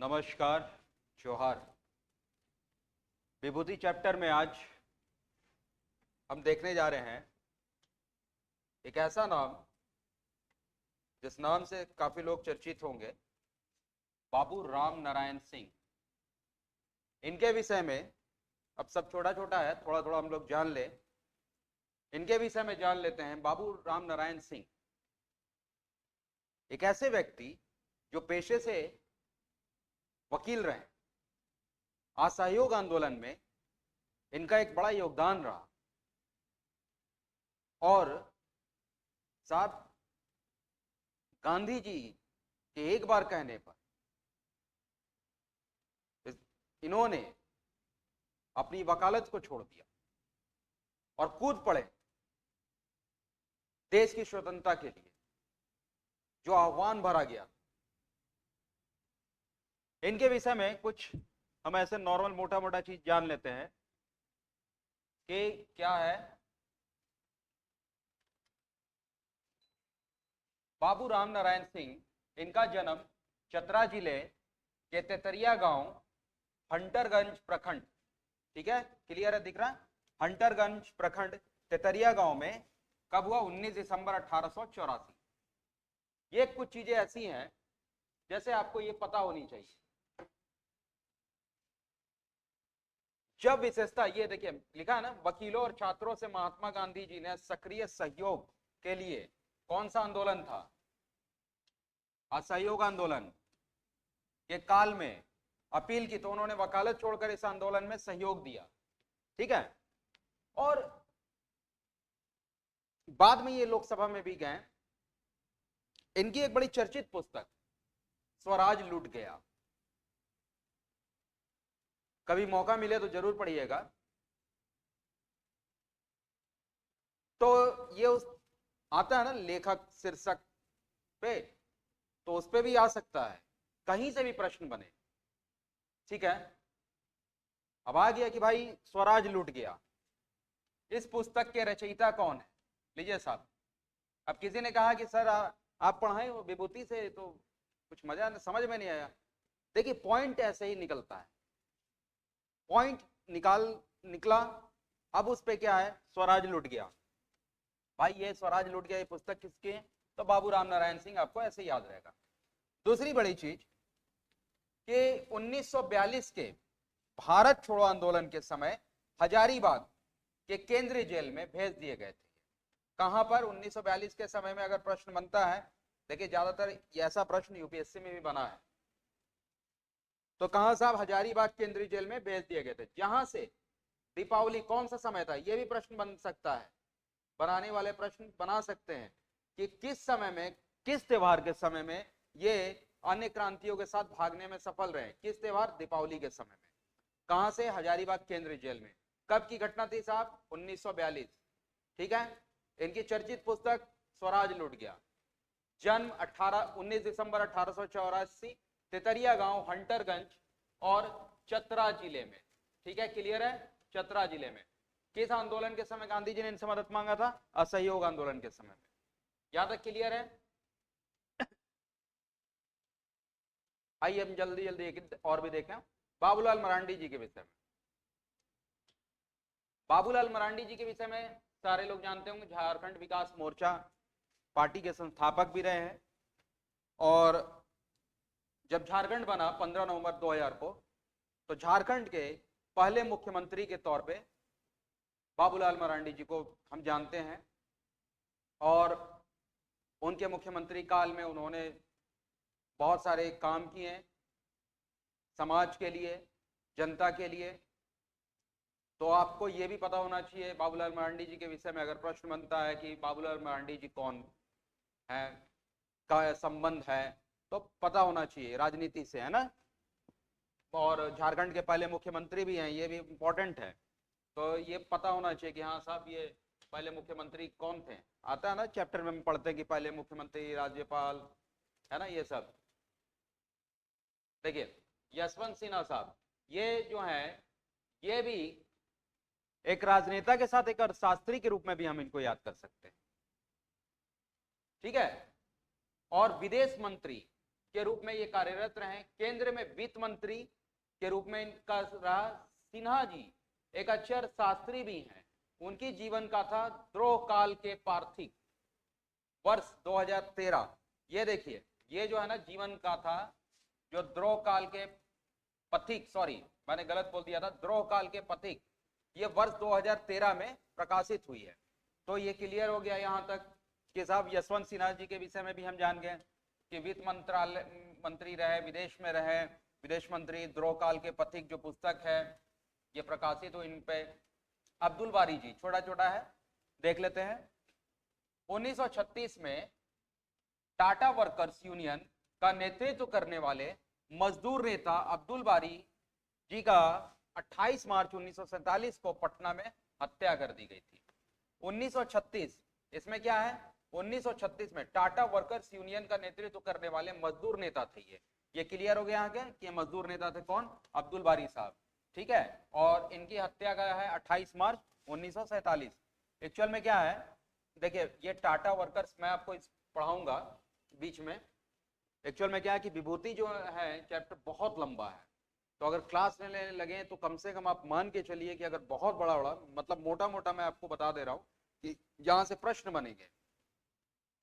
नमस्कार, जोहार। विभूति चैप्टर में आज हम देखने जा रहे हैं एक ऐसा नाम जिस नाम से काफी लोग चर्चित होंगे, बाबू राम नारायण सिंह। इनके विषय में अब सब छोटा छोटा है, थोड़ा थोड़ा हम लोग जान ले। इनके विषय में जान लेते हैं। बाबू राम नारायण सिंह एक ऐसे व्यक्ति जो पेशे से वकील रहे। असहयोग आंदोलन में इनका एक बड़ा योगदान रहा और साहब गांधी जी के एक बार कहने पर इन्होंने अपनी वकालत को छोड़ दिया और कूद पड़े देश की स्वतंत्रता के लिए, जो आह्वान भरा गया। इनके विषय में कुछ हम ऐसे नॉर्मल मोटा मोटा चीज जान लेते हैं कि क्या है। बाबू राम नारायण सिंह, इनका जन्म चतरा जिले के तेतरिया गांव, हंटरगंज प्रखंड, ठीक है, क्लियर है, दिख रहा है, हंटरगंज प्रखंड तेतरिया गांव में कब हुआ? 19 दिसंबर 1884। ये कुछ चीजें ऐसी हैं जैसे आपको ये पता होनी चाहिए। जब विशेषता ये देखिए लिखा है ना, वकीलों और छात्रों से महात्मा गांधी जी ने सक्रिय सहयोग के लिए कौन सा आंदोलन था? असहयोग आंदोलन के काल में अपील की, तो उन्होंने वकालत छोड़कर इस आंदोलन में सहयोग दिया, ठीक है। और बाद में ये लोकसभा में भी गए। इनकी एक बड़ी चर्चित पुस्तक स्वराज लूट गया, कभी मौका मिले तो जरूर पढ़िएगा। तो ये उस आता है ना लेखक शीर्षक पे, तो उस पे भी आ सकता है, कहीं से भी प्रश्न बने, ठीक है। अब आ गया कि भाई स्वराज लूट गया, इस पुस्तक के रचयिता कौन है? लीजिए साहब, अब किसी ने कहा कि सर आप पढ़ाए हो विभूति से तो कुछ मजा समझ में नहीं आया। देखिए पॉइंट ऐसे ही निकलता है, पॉइंट निकला। अब उस पे क्या है? स्वराज लूट गया। भाई ये स्वराज लूट गया, ये पुस्तक किसकी है? तो बाबू राम नारायण सिंह, आपको ऐसे याद रहेगा। दूसरी बड़ी चीज कि 1942 के भारत छोड़ो आंदोलन के समय हजारीबाग के केंद्रीय जेल में भेज दिए गए थे। कहां पर? 1942 के समय में अगर प्रश्न बनता है, देखिए ज्यादातर ऐसा प्रश्न यूपीएससी में भी बना है, तो कहां साहब? हजारीबाग केंद्रीय जेल में भेज दिए गए थे, जहां से दीपावली कौन सा समय था? यह भी प्रश्न बन सकता है, बनाने वाले प्रश्न बना सकते हैं कि किस समय में, किस त्योहार के समय में ये अन्य क्रांतियों के साथ भागने में सफल रहे। किस त्योहार? दीपावली के समय में। कहां से? हजारीबाग केंद्रीय जेल में। कब की घटना थी साहब? 1942, ठीक है। इनकी चर्चित पुस्तक स्वराज लूट गया। जन्म 19 दिसंबर 1884, तेतरिया गांव, हंटरगंज और चतरा जिले में, ठीक है, क्लियर है, चतरा जिले में। किस आंदोलन के समय गांधी जी ने इनसे मदद मांगा था? असहयोग आंदोलन के समय में। यहां तक क्लियर है? आइए हम जल्दी जल्दी एक और भी देखें बाबूलाल मरांडी जी के विषय में। बाबूलाल मरांडी जी के विषय में सारे लोग जानते होंगे, झारखंड विकास मोर्चा पार्टी के संस्थापक भी रहे हैं। और जब झारखंड बना 15 नवंबर 2000 को, तो झारखंड के पहले मुख्यमंत्री के तौर पे बाबूलाल मरांडी जी को हम जानते हैं। और उनके मुख्यमंत्री काल में उन्होंने बहुत सारे काम किए समाज के लिए, जनता के लिए। तो आपको यह भी पता होना चाहिए बाबूलाल मरांडी जी के विषय में अगर प्रश्न बनता है कि बाबूलाल मरांडी जी कौन है, का संबंध है, तो पता होना चाहिए राजनीति से, है ना। और झारखंड के पहले मुख्यमंत्री भी हैं, ये भी इम्पोर्टेंट है। तो ये पता होना चाहिए कि हाँ साहब ये पहले मुख्यमंत्री कौन थे। आता है ना चैप्टर में पढ़ते हैं कि पहले मुख्यमंत्री, राज्यपाल, है ना, ये सब। देखिए यशवंत सिन्हा साहब, ये जो है ये भी एक राजनेता के साथ एक अर्थशास्त्री के रूप में भी हम इनको याद कर सकते हैं, ठीक है। और विदेश मंत्री के रूप में ये कार्यरत रहे। केंद्र में वित्त मंत्री के रूप में इनका रहा। सिन्हा जी एक अक्षर शास्त्री भी हैं। उनकी जीवन गाथा द्रोह काल के पार्थिव, वर्ष 2013। ये देखिए, ये जो है ना जीवन गाथा, जो द्रोह काल के पथिक, सॉरी मैंने गलत बोल दिया था, द्रोह काल के पथिक, ये वर्ष 2013 में प्रकाशित हुई है। तो ये क्लियर हो गया यहाँ तक कि साहब यशवंत सिन्हा जी के विषय में भी हम जान गए कि वित्त मंत्री रहे, विदेश में रहे, विदेश मंत्री, द्रोह काल के पथिक जो पुस्तक है ये प्रकाशित हुई इन पे। अब्दुल बारी जी छोटा छोटा है, देख लेते हैं। 1936 में टाटा वर्कर्स यूनियन का नेतृत्व करने वाले मजदूर नेता अब्दुल बारी जी का 28 मार्च 1947 को पटना में हत्या कर दी गई थी। 1936, इसमें क्या है, 1936 में टाटा वर्कर्स यूनियन का नेतृत्व करने वाले मजदूर नेता थे। ये क्लियर हो गया आगे कि मजदूर नेता थे कौन, अब्दुल बारी साहब, ठीक है। और इनकी हत्या का है 28 मार्च 1947। एक्चुअल में क्या है, देखिए ये टाटा वर्कर्स मैं आपको पढ़ाऊंगा बीच में। एक्चुअल में क्या है कि विभूति जो है चैप्टर बहुत लंबा है, तो अगर क्लास लेने लगे तो कम से कम आप मान के चलिए कि अगर बहुत बड़ा बड़ा मतलब मोटा मोटा मैं आपको बता दे रहा हूँ कि जहां से प्रश्न बनेंगे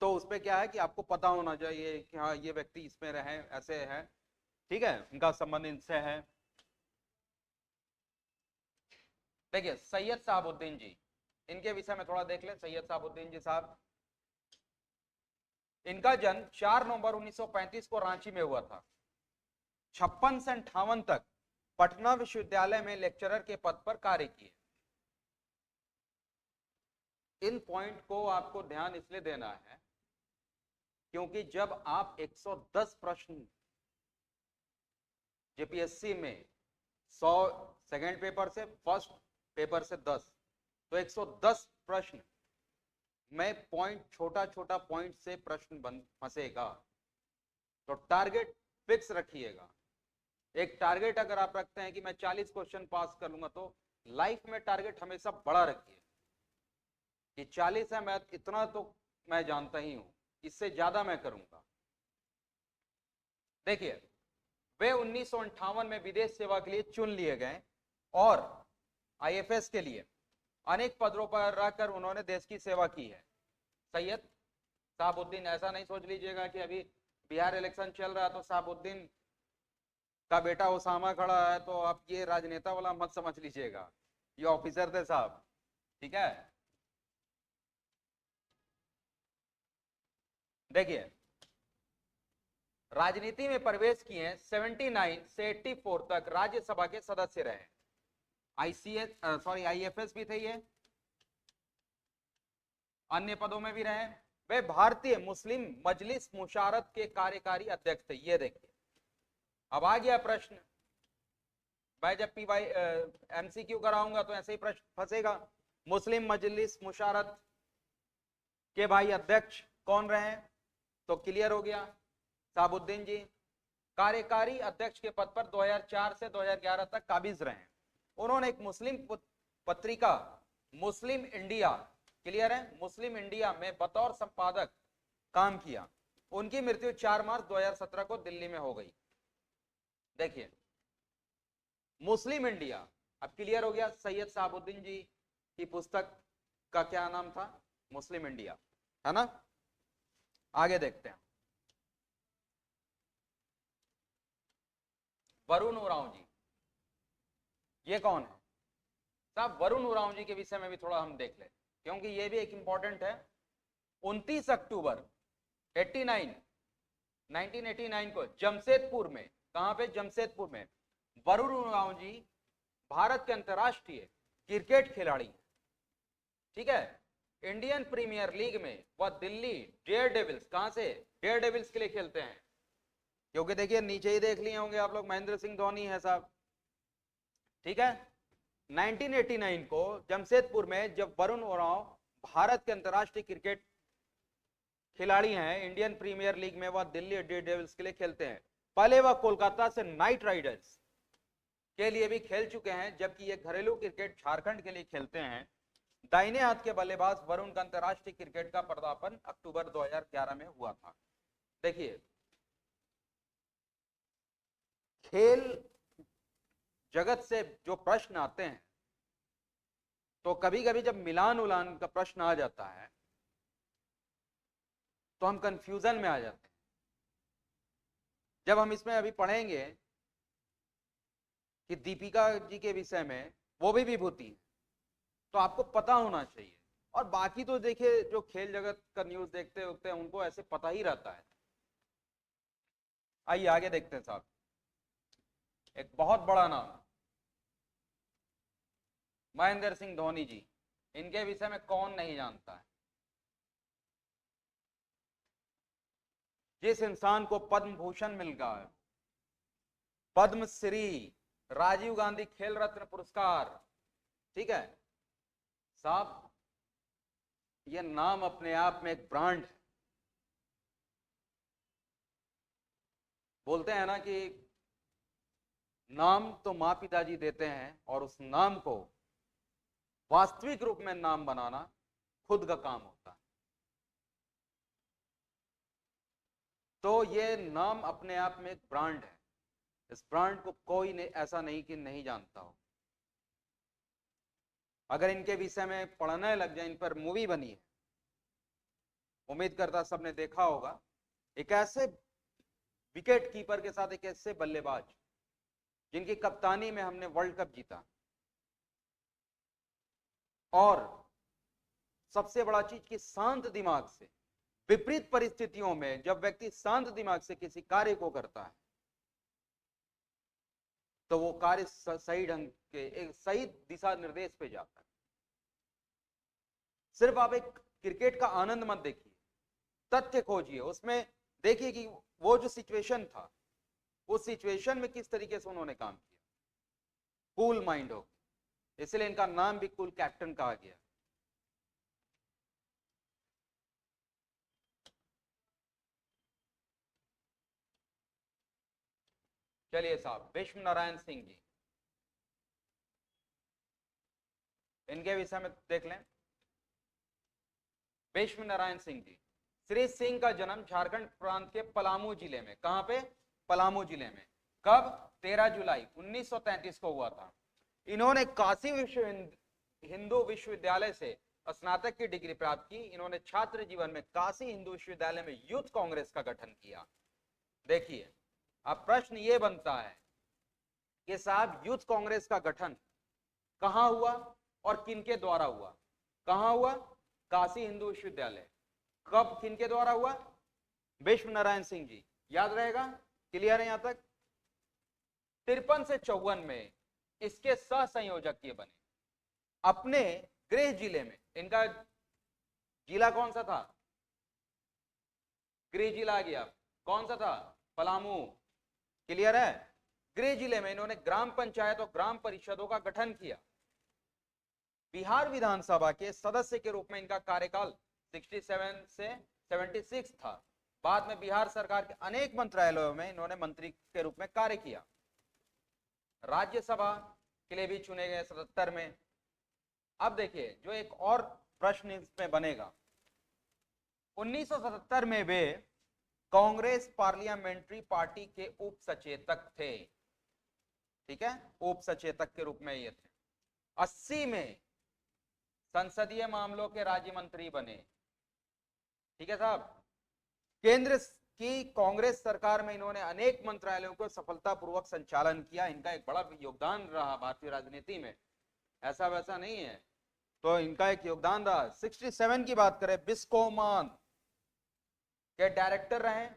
तो उसपे क्या है कि आपको पता होना चाहिए कि हाँ ये व्यक्ति इसमें रहे, ऐसे है, ठीक है, उनका संबंध इनसे है। देखिए सैयद साहबुद्दीन जी, इनके विषय में थोड़ा देख ले। सैयद साहबुद्दीन जी साहब, इनका जन्म 4 नवंबर 1935 को रांची में हुआ था। 56 से 58 तक पटना विश्वविद्यालय में लेक्चरर के पद पर कार्य किए। इन पॉइंट को आपको ध्यान इसलिए देना है क्योंकि जब आप 110 प्रश्न जेपीएससी में 100 सेकेंड पेपर से, फर्स्ट पेपर से 10, तो 110 प्रश्न में पॉइंट, छोटा छोटा पॉइंट से प्रश्न बन फंसेगा। तो टारगेट फिक्स रखिएगा। एक टारगेट अगर आप रखते हैं कि मैं 40 क्वेश्चन पास कर लूंगा, तो लाइफ में टारगेट हमेशा बड़ा रखिए कि 40 है, मैं इतना तो मैं जानता ही हूं, इससे ज्यादा मैं करूंगा। देखिए वे 1958 में विदेश सेवा के लिए चुन लिए गए और आईएफएस के लिए अनेक पदों पर रहकर उन्होंने देश की सेवा की है। सैयद साहबुद्दीन, ऐसा नहीं सोच लीजिएगा कि अभी बिहार इलेक्शन चल रहा है तो साहबुद्दीन का बेटा ओसामा खड़ा है तो आप ये राजनेता वाला मत समझ लीजिएगा, ये ऑफिसर थे साहब, ठीक है। देखिए राजनीति में प्रवेश किए 79 से 84 तक राज्यसभा के सदस्य रहे। आईएफएस भी थे ये, अन्य पदों में भी रहे। वे भारतीय मुस्लिम मजलिस मुशारत के कार्यकारी अध्यक्ष थे। ये देखिए, अब आ गया प्रश्न, मैं जब पीवाई एमसीक्यू कराऊंगा तो ऐसे ही प्रश्न फंसेगा। मुस्लिम मजलिस मुशारत के भाई अध्यक्ष कौन रहे, तो क्लियर हो गया, साहबुद्दीन जी। कार्यकारी अध्यक्ष के पद पर 2004 से 2011 तक काबिज रहे। उन्होंने एक मुस्लिम पत्रिका मुस्लिम इंडिया, क्लियर है, मुस्लिम इंडिया में बतौर संपादक काम किया। उनकी मृत्यु 4 मार्च 2017 को दिल्ली में हो गई। देखिए मुस्लिम इंडिया, अब क्लियर हो गया। सैयद साहबुद्दीन जी की पुस्तक का क्या नाम था, मुस्लिम इंडिया, है ना। आगे देखते हैं, वरुण उरांव जी, ये कौन है साहब। वरुण उरांव जी के विषय में भी थोड़ा हम देख लें क्योंकि ये भी एक इंपॉर्टेंट है। 29 अक्टूबर 1989 को जमशेदपुर में, कहां पे, जमशेदपुर में, वरुण उरांव जी भारत के अंतरराष्ट्रीय क्रिकेट खिलाड़ी, ठीक है। इंडियन प्रीमियर लीग में वह दिल्ली डेयर डेविल्स, कहां से, डेयर डेविल्स के लिए खेलते हैं। क्योंकि देखिए नीचे ही देख लिए होंगे आप लोग, महेंद्र सिंह धोनी है साहब, ठीक है। 1989 को जमशेदपुर में जब वरुण उरांव भारत के अंतरराष्ट्रीय क्रिकेट खिलाड़ी हैं, इंडियन प्रीमियर लीग में वह दिल्ली डेयरडेविल्स के लिए खेलते हैं। पहले वह कोलकाता से नाइट राइडर्स के लिए भी खेल चुके हैं, जबकि ये घरेलू क्रिकेट झारखंड के लिए खेलते हैं। दाहिने हाथ के बल्लेबाज वरुण का अंतरराष्ट्रीय क्रिकेट का पदार्पण अक्टूबर 2011 में हुआ था। देखिए खेल जगत से जो प्रश्न आते हैं, तो कभी कभी जब मिलान उलान का प्रश्न आ जाता है तो हम कंफ्यूजन में आ जाते हैं। जब हम इसमें अभी पढ़ेंगे कि दीपिका जी के विषय में, वो भी विभूति है, तो आपको पता होना चाहिए। और बाकी तो देखिए, जो खेल जगत का न्यूज देखते होते हैं उनको ऐसे पता ही रहता है। आइए आगे देखते हैं साहब। एक बहुत बड़ा नाम, महेंद्र सिंह धोनी जी, इनके विषय में कौन नहीं जानता है। जिस इंसान को पद्म भूषण मिल गया है, पद्मश्री, राजीव गांधी खेल रत्न पुरस्कार, ठीक है साहब, यह नाम अपने आप में एक ब्रांड है। बोलते हैं ना कि नाम तो माँ पिताजी देते हैं, और उस नाम को वास्तविक रूप में नाम बनाना खुद का काम होता है। तो ये नाम अपने आप में एक ब्रांड है। इस ब्रांड को कोई ऐसा नहीं कि नहीं जानता हो। अगर इनके विषय में पढ़ने लग जाए, इन पर मूवी बनी है, उम्मीद करता सबने देखा होगा। एक ऐसे विकेट कीपर के साथ एक ऐसे बल्लेबाज जिनकी कप्तानी में हमने वर्ल्ड कप जीता। और सबसे बड़ा चीज कि शांत दिमाग से, विपरीत परिस्थितियों में जब व्यक्ति शांत दिमाग से किसी कार्य को करता है तो वो कार्य सही ढंग के, एक सही दिशा निर्देश पे जाता है। सिर्फ आप एक क्रिकेट का आनंद मत देखिए, तथ्य खोजिए, उसमें देखिए कि वो जो सिचुएशन था, उस सिचुएशन में किस तरीके से उन्होंने काम किया, कूल माइंड हो। इसलिए इनका नाम भी कूल कैप्टन कहा गया। चलिए साहब, विश्व नारायण सिंह जी, इनके विषय में देख लें। विश्व नारायण सिंह जी, श्री सिंह का जन्म झारखंड प्रांत के पलामू जिले में, कहां पे, पलामू जिले में, कब, 13 जुलाई 1933 को हुआ था। इन्होंने काशी हिंदू विश्वविद्यालय से स्नातक की डिग्री प्राप्त की। इन्होंने छात्र जीवन में काशी हिंदू विश्वविद्यालय में यूथ कांग्रेस का गठन किया। देखिए, अब प्रश्न ये बनता है कि साहब, यूथ कांग्रेस का गठन कहां हुआ और किनके द्वारा हुआ। कहां हुआ, काशी हिंदू विश्वविद्यालय। कब, किनके द्वारा हुआ, विश्व नारायण सिंह जी। याद रहेगा, क्लियर है यहां तक। 53 से 54 में इसके सह संयोजक ये बने। अपने गृह जिले में, इनका जिला कौन सा था, गृह जिला आ गया, कौन सा था, पलामू। क्लियर है। गृह जिले में इन्होंने ग्राम पंचायत और ग्राम परिषदों का गठन किया। बिहार विधानसभा के सदस्य के रूप में इनका कार्यकाल 67 से 76 था। बाद में बिहार सरकार के अनेक मंत्रालयों में इन्होंने मंत्री के रूप में कार्य किया। राज्यसभा के लिए भी चुने गए 77 में। अब देखिए, जो एक और प्रश्न इसमें बनेगा, 1977 में वे कांग्रेस पार्लियामेंट्री पार्टी के उप सचेतक थे। ठीक है, उप सचेतक के रूप में ये थे। 80 में संसदीय मामलों के राज्य मंत्री बने। ठीक है साहब। केंद्र की कांग्रेस सरकार में इन्होंने अनेक मंत्रालयों को सफलतापूर्वक संचालन किया। इनका एक बड़ा योगदान रहा भारतीय राजनीति में, ऐसा वैसा नहीं है, तो इनका एक योगदान रहा। 67 की बात करें, बिस्कोमान के डायरेक्टर रहे।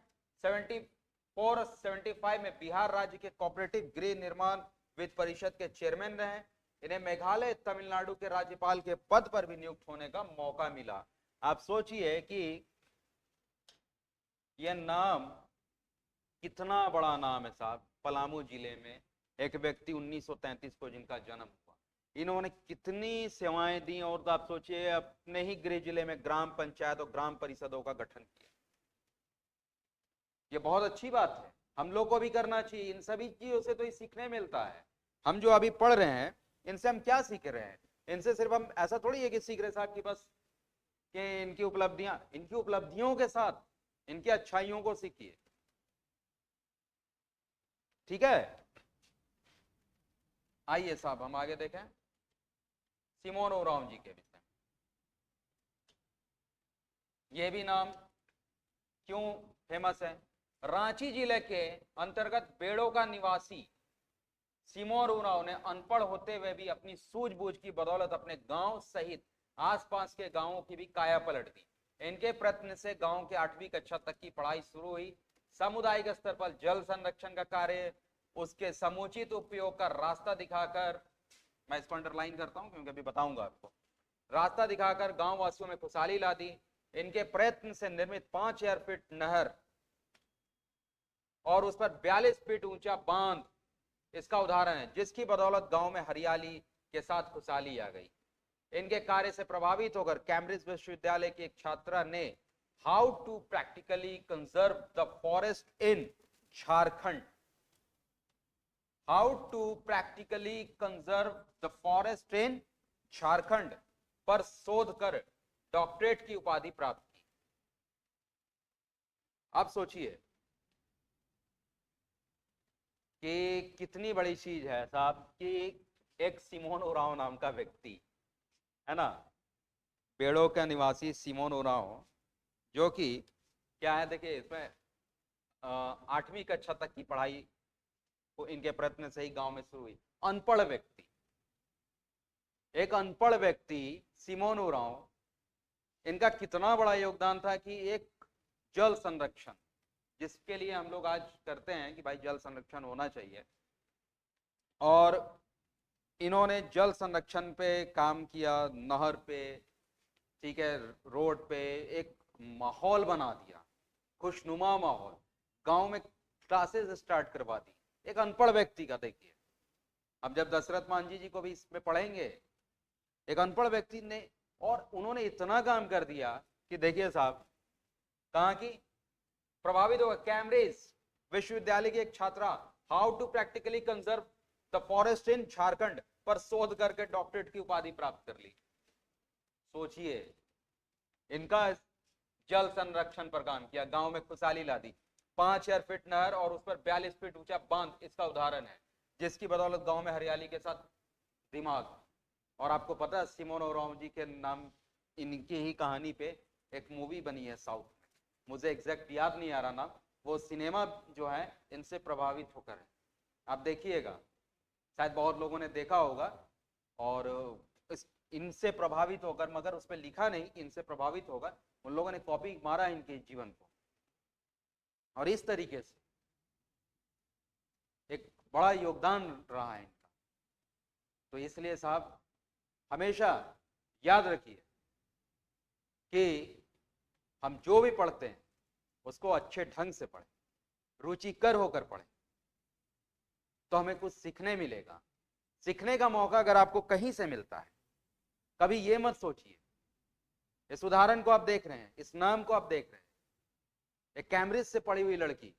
74 और 75 में बिहार राज्य के कोऑपरेटिव गृह निर्माण वित्त परिषद के चेयरमैन रहे। इन्हें मेघालय तमिलनाडु के राज्यपाल के पद पर भी नियुक्त होने का मौका मिला। आप सोचिए कि यह नाम कितना बड़ा नाम है साहब। पलामू जिले में एक व्यक्ति 1933 को जिनका जन्म हुआ, इन्होंने कितनी सेवाएं दी। और आप सोचिए, अपने ही गृह जिले में ग्राम पंचायत और ग्राम परिषदों का गठन किया। ये बहुत अच्छी बात है, हम लोग को भी करना चाहिए। इन सभी चीजों से तो ये सीखने मिलता है। हम जो अभी पढ़ रहे हैं, इनसे हम क्या सीख रहे हैं। इनसे सिर्फ हम ऐसा थोड़ी है कि सीख रहे साहब कि बस कि इनकी उपलब्धियों के साथ इनकी अच्छाइयों को सीखिए। ठीक है। आइए साहब हम आगे देखें सिमोन ओरांव जी के विषय में। ये भी नाम क्यों फेमस है? रांची जिले के अंतर्गत बेड़ो का निवासी सिमोन ओरांव ने अनपढ़ होते हुए भी अपनी सूझबूझ की बदौलत अपने गांव सहित आसपास के गांवों की भी काया पलट दी। इनके प्रयत्न से गांव के 8वीं कक्षा तक की पढ़ाई शुरू हुई। सामुदायिक स्तर पर जल संरक्षण का कार्य, उसके समुचित उपयोग का रास्ता दिखाकर, मैं इसको अंडरलाइन करता हूं क्योंकि अभी बताऊंगा आपको, रास्ता दिखाकर गांव वासियों में खुशहाली ला दी। इनके प्रयत्न से निर्मित 5000 फीट नहर और उस पर 42 फीट ऊंचा बांध इसका उदाहरण है, जिसकी बदौलत गांव में हरियाली के साथ खुशहाली आ गई। इनके कार्य से प्रभावित होकर कैम्ब्रिज विश्वविद्यालय की एक छात्रा ने how to practically conserve the forest in Jharkhand, how to practically conserve the forest in Jharkhand पर शोध कर डॉक्टरेट की उपाधि प्राप्त की। आप सोचिए कि कितनी बड़ी चीज है साहब कि एक सिमोन ओरांव नाम का व्यक्ति है ना, बेड़ो का निवासी सिमोन ओरांव, जो कि क्या है, देखिए इसमें 8वीं कक्षा तक की पढ़ाई को इनके प्रयत्न से ही गांव में शुरू हुई। अनपढ़ व्यक्ति, एक अनपढ़ व्यक्ति सिमोन ओरांव, इनका कितना बड़ा योगदान था कि एक जल संरक्षण, जिसके लिए हम लोग आज करते हैं कि भाई जल संरक्षण होना चाहिए, और इन्होंने जल संरक्षण पे काम किया, नहर पे, ठीक है, रोड पे एक माहौल बना दिया, खुशनुमा माहौल, गांव में क्लासेस स्टार्ट करवा दी। एक अनपढ़ व्यक्ति का देखिए, अब जब दशरथ मांझी जी को भी इसमें पढ़ेंगे, एक अनपढ़ व्यक्ति ने, और उन्होंने इतना काम कर दिया कि देखिए साहब कहाँ की प्रभावित होगा। कैम्ब्रिज विश्वविद्यालय की एक छात्रा how to practically conserve the forest in Jharkhand पर शोध करके डॉक्टरेट की उपाधि प्राप्त कर ली। सोचिए, इनका जल संरक्षण पर काम किया, गांव में खुशहाली ला दी। 5000 फीट नहर और उस पर 42 फीट ऊंचा बांध इसका उदाहरण है, जिसकी बदौलत गांव में हरियाली के साथ दिमाग। और आपको पता है सिमोन ओरांव जी के नाम, इनकी ही कहानी पे एक मूवी बनी है साउथ में, मुझे एग्जैक्ट याद नहीं आ रहा नाम, वो सिनेमा जो है इनसे प्रभावित होकर है, आप देखिएगा, शायद बहुत लोगों ने देखा होगा। और इनसे प्रभावित होकर, मगर उस पर लिखा नहीं इनसे प्रभावित होकर, उन लोगों ने कॉपी मारा इनके जीवन को, और इस तरीके से एक बड़ा योगदान रहा है इनका। तो इसलिए साहब हमेशा याद रखिए कि हम जो भी पढ़ते हैं उसको अच्छे ढंग से पढ़ें, रुचिकर होकर पढ़ें, तो हमें कुछ सीखने मिलेगा। सीखने का मौका अगर आपको कहीं से मिलता है, कभी ये मत सोचिए, इस उदाहरण को आप देख रहे हैं, इस नाम को आप देख रहे हैं, एक कैम्ब्रिज से पढ़ी हुई लड़की,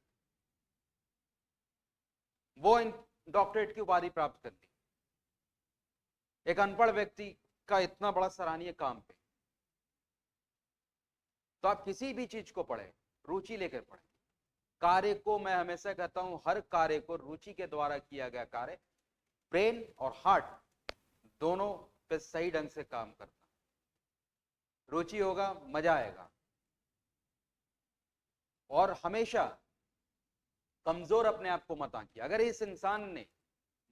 वो इन डॉक्टरेट की उपाधि प्राप्त कर ली, एक अनपढ़ व्यक्ति का इतना बड़ा सराहनीय काम पे। तो आप किसी भी चीज को पढ़ें, रुचि लेकर पढ़ें। कार्य को, मैं हमेशा कहता हूं, हर कार्य को रुचि के द्वारा किया गया कार्य ब्रेन और हार्ट दोनों पे सही ढंग से काम करता। रुचि होगा, मजा आएगा। और हमेशा कमजोर अपने आप को मत आंकिए। अगर इस इंसान ने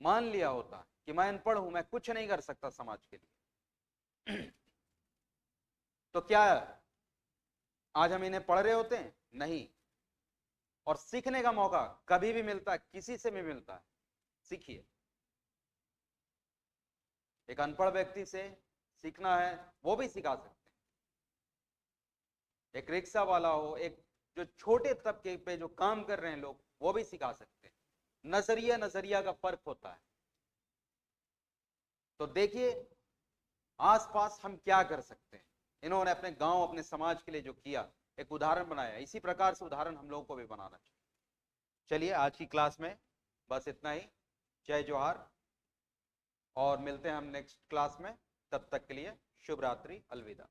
मान लिया होता कि मैं अनपढ़ हूं, मैं कुछ नहीं कर सकता समाज के लिए, तो क्या आज हम इन्हें पढ़ रहे होते हैं? नहीं। और सीखने का मौका कभी भी मिलता है, किसी से भी मिलता है, सीखिए। एक अनपढ़ व्यक्ति से सीखना है, वो भी सिखा सकते हैं। एक रिक्शा वाला हो, एक जो छोटे तबके पे जो काम कर रहे हैं लोग, वो भी सिखा सकते हैं। नजरिया का फर्क होता है। तो देखिए आसपास हम क्या कर सकते हैं। इन्होंने अपने गांव, अपने समाज के लिए जो किया, एक उदाहरण बनाया, इसी प्रकार से उदाहरण हम लोगों को भी बनाना चाहिए। चलिए आज की क्लास में बस इतना ही। जय जोहार, और मिलते हैं हम नेक्स्ट क्लास में। तब तक के लिए शुभ रात्रि, अलविदा।